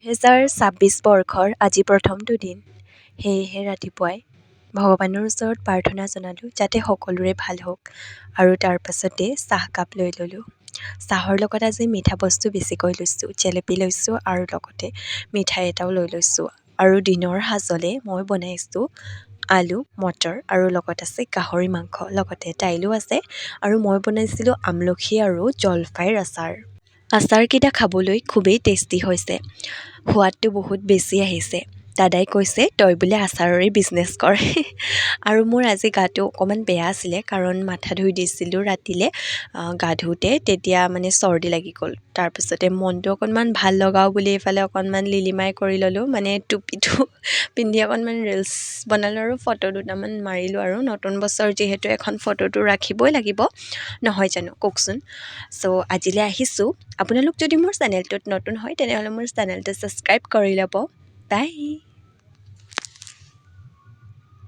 2026 বৰ্ষৰ আজি প্ৰথমটো দিন। সেয়েহে ৰাতিপুৱাই ভগৱানৰ ওচৰত প্ৰাৰ্থনা জনালোঁ যাতে সকলোৰে ভাল হওক আৰু তাৰ পাছতে চাহকাপ লৈ ল'লোঁ। চাহৰ লগত আজি মিঠা বস্তু বেছিকৈ লৈছোঁ, জেলেপি লৈছোঁ আৰু লগতে মিঠাই এটাও লৈ লৈছোঁ। আৰু দিনৰ সাজলে মই বনাইছোঁ আলু, মটৰ আৰু লগত আছে গাহৰি মাংস, লগতে দাইলো আছে আৰু মই বনাইছিলোঁ আমলখি আৰু জলফাইৰ আচাৰ। আচাৰকেইটা খাবলৈ খুবেই টেষ্টি হৈছে। সোৱাদটো বহুত বেছি আহিছে। দাদাই কৈছে তই বোলে আচাৰৰে বিজনেছ কৰ। আৰু মোৰ আজি গাটো অকণমান বেয়া আছিলে কাৰণ মাথা ধুই দিছিলোঁ ৰাতিলৈ গা ধুওঁতে, তেতিয়া মানে চৰ্দি লাগি গ'ল। তাৰপিছতে মনটো অকণমান ভাল লগাওঁ বুলি এইফালে অকণমান লিলিমাই কৰি ল'লোঁ, মানে টুপিটো পিন্ধি অকণমান ৰিলচ বনালোঁ আৰু ফটো দুটামান মাৰিলোঁ। আৰু নতুন বছৰ যিহেতু এখন ফটোটো ৰাখিবই লাগিব নহয় জানো, কওকচোন। চ' আজিলৈ আহিছোঁ। আপোনালোক যদি মোৰ চেনেলটোত নতুন হয় তেনেহ'লে মোৰ চেনেলটো ছাবস্ক্ৰাইব কৰি ল'ব। বাই।